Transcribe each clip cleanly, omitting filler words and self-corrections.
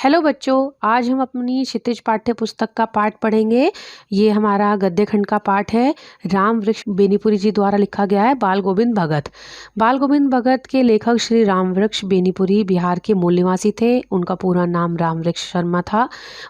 Hello बच्चों, आज हम अपनी क्षितिज पाठ्य पुस्तक का पाठ पढ़ेंगे। ये हमारा गद्य खंड का पाठ है। राम वृक्ष बेनीपुरी जी द्वारा लिखा गया है। बाल गोविंद भगत। बाल गोविंद भगत के लेखक श्री राम वृक्ष बेनीपुरी बिहार के मूल निवासी थे। उनका पूरा नाम राम वृक्ष शर्मा था।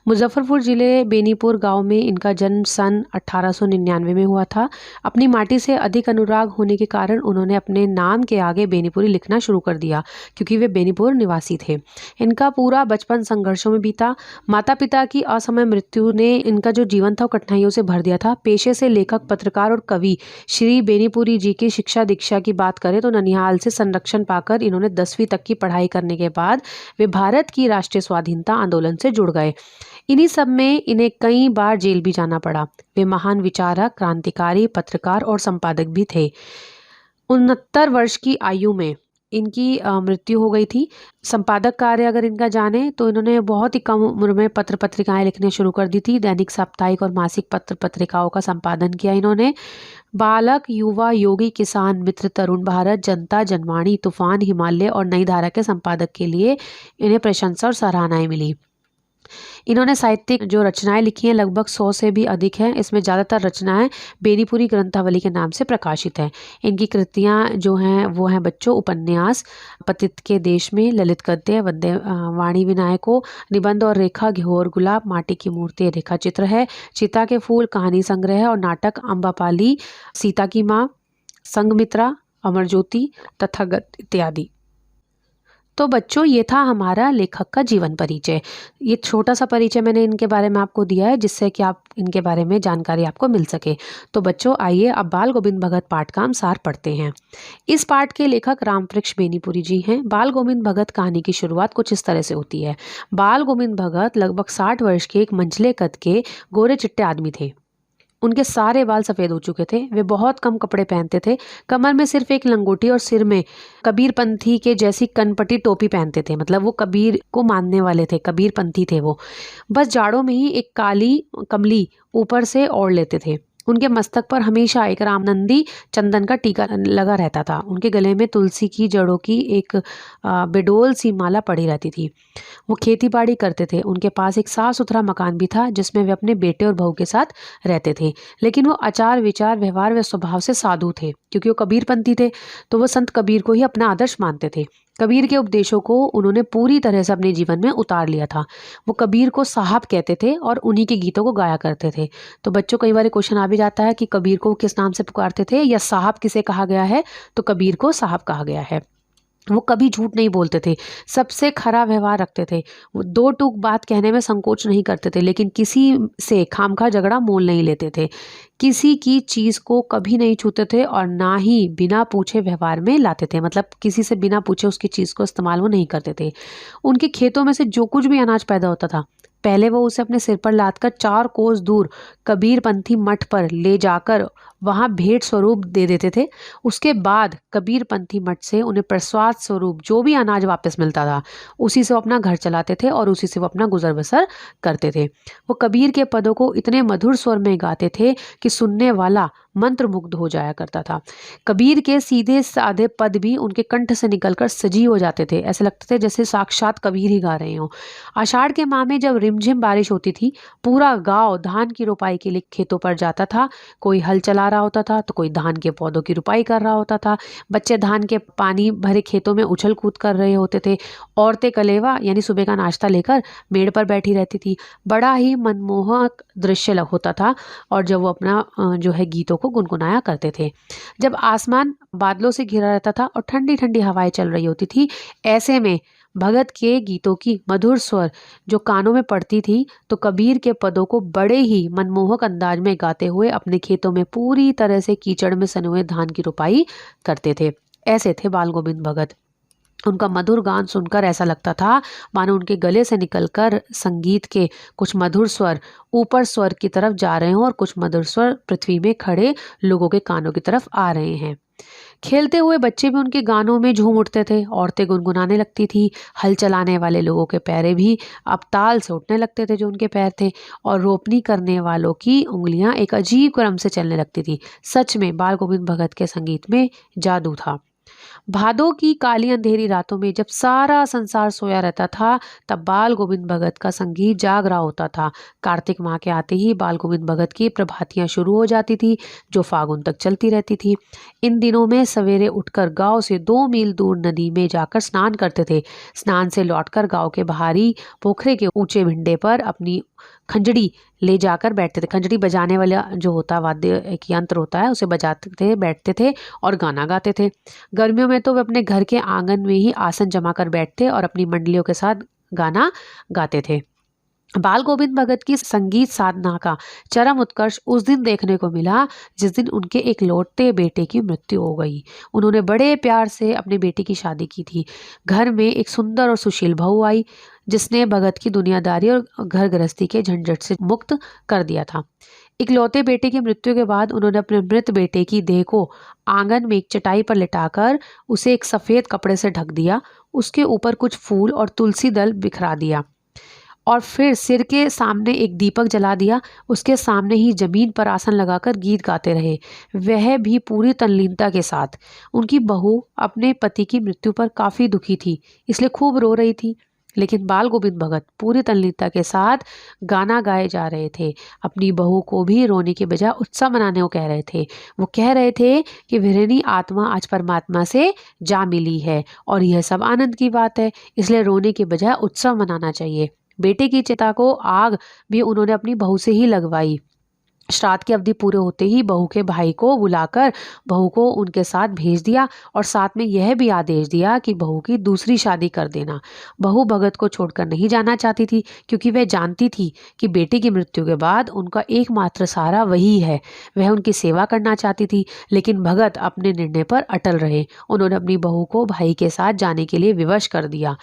मुजफ्फरपुर जिले बेनीपुर गाँव में इनका जन्म सन 1899 में हुआ था। अपनी माटी से अधिक अनुराग होने के कारण उन्होंने अपने नाम के आगे बेनीपुरी लिखना शुरू कर दिया, क्योंकि वे बेनीपुर निवासी थे। इनका पूरा बचपन संघर्षों में बीता। माता पिता की असमय मृत्यु ने इनका जो जीवन था वो कठिनाइयों से भर दिया था। पेशे से लेखक, पत्रकार और कवि श्री बेनीपुरी जी की शिक्षा दीक्षा की बात करें तो ननिहाल से संरक्षण पाकर इन्होंने 10वीं तक की पढ़ाई करने के बाद वे भारत की राष्ट्रीय स्वाधीनता आंदोलन से जुड़ गए। इन्हीं सब में इन्हें कई बार जेल भी जाना पड़ा। वे महान विचारक, क्रांतिकारी, पत्रकार और संपादक भी थे। 69 वर्ष की आयु में इनकी मृत्यु हो गई थी। संपादक कार्य अगर इनका जाने तो इन्होंने बहुत ही कम उम्र में पत्र पत्रिकाएं लिखने शुरू कर दी थी। दैनिक, साप्ताहिक और मासिक पत्र पत्रिकाओं का संपादन किया इन्होंने। बालक, युवा, योगी, किसान मित्र, तरुण भारत, जनता, जनवाणी, तूफान, हिमालय और नई धारा के संपादक के लिए इन्हें प्रशंसा और सराहनाएं मिली। इन्होंने साहित्यिक जो रचनाएं लिखी हैं लगभग 100 से भी अधिक हैं। इसमें ज़्यादातर रचनाएं बेनीपुरी ग्रंथावली के नाम से प्रकाशित हैं। इनकी कृतियां जो हैं वो हैं बच्चों उपन्यास, पतित के देश में, ललित गद्य, वद्य वाणी विनायको, निबंध और रेखा, घोर गुलाब, माटी की मूर्ति रेखा चित्र है, चिता के फूल, कहानी संग्रह और नाटक, अम्बापाली, सीता की माँ, संघमित्रा, अमर ज्योति, तथागत इत्यादि। तो बच्चों, ये था हमारा लेखक का जीवन परिचय। ये छोटा सा परिचय मैंने इनके बारे में आपको दिया है, जिससे कि आप इनके बारे में जानकारी आपको मिल सके। तो बच्चों, आइए अब बाल गोविंद भगत पाठ का हम सार पढ़ते हैं। इस पाठ के लेखक राम वृक्ष बेनीपुरी जी हैं। बाल गोविंद भगत कहानी की शुरुआत कुछ इस तरह से होती है। बाल गोविंद भगत लगभग 60 वर्ष के एक मंझले कद के गोरे चिट्टे आदमी थे। उनके सारे बाल सफ़ेद हो चुके थे। वे बहुत कम कपड़े पहनते थे। कमर में सिर्फ एक लंगोटी और सिर में कबीरपंथी के जैसी कनपटी टोपी पहनते थे। मतलब वो कबीर को मानने वाले थे, कबीरपंथी थे वो। बस जाड़ों में ही एक काली कमली ऊपर से ओढ़ लेते थे। उनके मस्तक पर हमेशा एक रामनंदी चंदन का टीका लगा रहता था। उनके गले में तुलसी की जड़ों की एक बेडोल सी माला पड़ी रहती थी। वो खेती बाड़ी करते थे। उनके पास एक साफ सुथरा मकान भी था, जिसमें वे अपने बेटे और बहू के साथ रहते थे। लेकिन वो आचार, विचार, व्यवहार व स्वभाव से साधु थे, क्योंकि वो कबीरपंथी थे। तो वो संत कबीर को ही अपना आदर्श मानते थे। कबीर के उपदेशों को उन्होंने पूरी तरह से अपने जीवन में उतार लिया था। वो कबीर को साहब कहते थे और उन्हीं के गीतों को गाया करते थे। तो बच्चों, कई बार क्वेश्चन आ भी जाता है कि कबीर को किस नाम से पुकारते थे या साहब किसे कहा गया है। तो कबीर को साहब कहा गया है। वो कभी झूठ नहीं बोलते थे, सबसे खरा व्यवहार रखते थे। वो दो टूक बात कहने में संकोच नहीं करते थे, लेकिन किसी से खामखा झगड़ा मोल नहीं लेते थे। किसी की चीज़ को कभी नहीं छूते थे और ना ही बिना पूछे व्यवहार में लाते थे। मतलब किसी से बिना पूछे उसकी चीज़ को इस्तेमाल वो नहीं करते थे। उनके खेतों में से जो कुछ भी अनाज पैदा होता था, पहले वो उसे अपने सिर पर लादकर 4 कोस दूर कबीरपंथी मठ पर ले जाकर वहाँ भेंट स्वरूप दे देते थे। उसके बाद कबीरपंथी मठ से उन्हें प्रसाद स्वरूप जो भी अनाज वापस मिलता था, उसी से वो अपना घर चलाते थे और उसी से वो अपना गुजर बसर करते थे। वो कबीर के पदों को इतने मधुर स्वर में गाते थे कि सुनने वाला मंत्रमुग्ध हो जाया करता था। कबीर के सीधे साधे पद भी उनके कंठ से निकलकर सजीव हो जाते थे। ऐसे लगते थे जैसे साक्षात कबीर ही गा रहे हों। आषाढ़ के माह में जब रिमझिम बारिश होती थी, पूरा गांव धान की रोपाई के लिए खेतों पर जाता था। कोई हल चला रहा होता था तो कोई धान के पौधों की रोपाई कर रहा होता था। बच्चे धान के पानी भरे खेतों में उछल कूद कर रहे होते थे। औरतें कलेवा यानी सुबह का नाश्ता लेकर मेड़ पर बैठी रहती थी। बड़ा ही मनमोहक दृश्य होता था। और जब वो अपना जो है गीतों को गुनगुनाया करते थे। जब आसमान बादलों से घिरा रहता था और ठंडी ठंडी हवाएं चल रही होती थी, ऐसे में भगत के गीतों की मधुर स्वर जो कानों में पड़ती थी, तो कबीर के पदों को बड़े ही मनमोहक अंदाज में गाते हुए अपने खेतों में पूरी तरह से कीचड़ में सने हुए धान की रोपाई करते थे। ऐसे थे बाल गोविंद भगत। उनका मधुर गान सुनकर ऐसा लगता था मानो उनके गले से निकलकर संगीत के कुछ मधुर स्वर ऊपर स्वर की तरफ जा रहे हों और कुछ मधुर स्वर पृथ्वी में खड़े लोगों के कानों की तरफ आ रहे हैं। खेलते हुए बच्चे भी उनके गानों में झूम उठते थे। औरतें गुनगुनाने लगती थी। हल चलाने वाले लोगों के पैरे भी अब ताल से उठने लगते थे जो उनके पैर थे, और रोपनी करने वालों की उंगलियां एक अजीब क्रम से चलने लगती थी। सच में बाल गोविंद भगत के संगीत में जादू था। भादों की काली अंधेरी रातों में जब सारा संसार सोया रहता था, तब बाल गोविंद भगत का संगीत जाग रहा होता था। कार्तिक माह के आते ही बाल गोविंद भगत की प्रभातियां शुरू हो जाती थी, जो फागुन तक चलती रहती थी। इन दिनों में सवेरे उठकर गांव से 2 मील दूर नदी में जाकर स्नान करते थे। स्नान से लौटकर गांव के बाहरी पोखरे के ऊंचे भिंडे पर अपनी खंजड़ी ले जाकर बैठते थे। खंजड़ी बजाने वाला जो होता वाद्य एक यंत्र होता है, उसे बजाते थे, बैठते थे और गाना गाते थे। गर्मियों में तो वे अपने घर के आंगन में ही आसन जमा कर बैठते और अपनी मंडलियों के साथ गाना गाते थे। बाल गोविंद भगत की संगीत साधना का चरम उत्कर्ष उस दिन देखने को मिला जिस दिन उनके एक लौटते बेटे की मृत्यु हो गई। उन्होंने बड़े प्यार से अपनी बेटी की शादी की थी। घर में एक सुंदर और सुशील बहू आई, जिसने भगत की दुनियादारी और घर गृहस्थी के झंझट से मुक्त कर दिया था। इकलौते बेटे की मृत्यु के बाद उन्होंने अपने मृत बेटे की देह को आंगन में एक चटाई पर लिटाकर उसे एक सफेद कपड़े से ढक दिया। उसके ऊपर कुछ फूल और तुलसी दल बिखरा दिया और फिर सिर के सामने एक दीपक जला दिया। उसके सामने ही जमीन पर आसन लगाकर गीत गाते रहे, वह भी पूरी तल्लीनता के साथ। उनकी बहू अपने पति की मृत्यु पर काफी दुखी थी, इसलिए खूब रो रही थी। लेकिन बाल गोविंद भगत पूरी तल्लीनता के साथ गाना गाए जा रहे थे। अपनी बहू को भी रोने के बजाय उत्सव मनाने को कह रहे थे। वो कह रहे थे कि विरहिणी आत्मा आज परमात्मा से जा मिली है और यह सब आनंद की बात है, इसलिए रोने के बजाय उत्सव मनाना चाहिए। बेटे की चिता को आग भी उन्होंने अपनी बहू से ही लगवाई। श्राद्ध की अवधि पूरे होते ही बहू के भाई को बुलाकर बहू को उनके साथ भेज दिया और साथ में यह भी आदेश दिया कि बहू की दूसरी शादी कर देना। बहू भगत को छोड़कर नहीं जाना चाहती थी, क्योंकि वह जानती थी कि बेटे की मृत्यु के बाद उनका एकमात्र सहारा वही है। वह उनकी सेवा करना चाहती थी, लेकिन भगत अपने निर्णय पर अटल रहे। उन्होंने अपनी बहू को भाई के साथ जाने के लिए विवश कर दिया।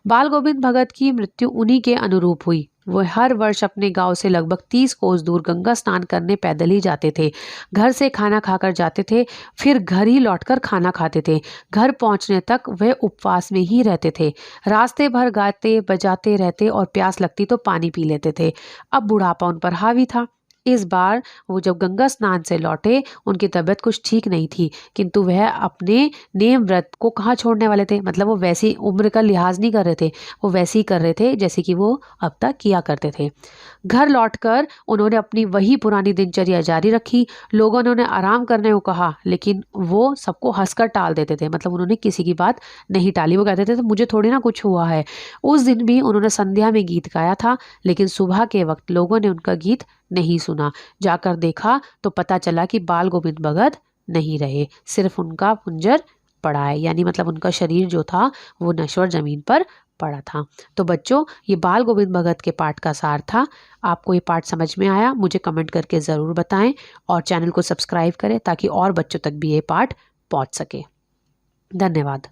बाल गोविंद भगत की मृत्यु उन्हीं के अनुरूप हुई। वो हर वर्ष अपने गांव से लगभग 30 कोस दूर गंगा स्नान करने पैदल ही जाते थे। घर से खाना खाकर जाते थे, फिर घर ही लौटकर खाना खाते थे। घर पहुंचने तक वे उपवास में ही रहते थे। रास्ते भर गाते बजाते रहते और प्यास लगती तो पानी पी लेते थे। अब बुढ़ापा उन पर हावी था। इस बार वो जब गंगा स्नान से लौटे, उनकी तबीयत कुछ ठीक नहीं थी, किंतु वह अपने नेम व्रत को कहाँ छोड़ने वाले थे। मतलब वो वैसी उम्र का लिहाज नहीं कर रहे थे, वो वैसे ही कर रहे थे जैसे कि वो अब तक किया करते थे। घर लौटकर उन्होंने अपनी वही पुरानी दिनचर्या जारी रखी। लोगों ने उन्हें आराम करने को कहा, लेकिन वो सबको हंसकर टाल देते थे। मतलब उन्होंने किसी की बात नहीं टाली। वो कहते थे तो मुझे थोड़ी ना कुछ हुआ है। उस दिन भी उन्होंने संध्या में गीत गाया था, लेकिन सुबह के वक्त लोगों ने उनका गीत नहीं सुना। जाकर देखा तो पता चला कि बाल गोविंद भगत नहीं रहे, सिर्फ उनका पुंजर पड़ा है, यानी मतलब उनका शरीर जो था वो नश्वर जमीन पर पड़ा था। तो बच्चों, ये बाल गोविंद भगत के पाठ का सार था। आपको ये पाठ समझ में आया मुझे कमेंट करके ज़रूर बताएं और चैनल को सब्सक्राइब करें ताकि और बच्चों तक भी ये पाठ पहुंच सके। धन्यवाद।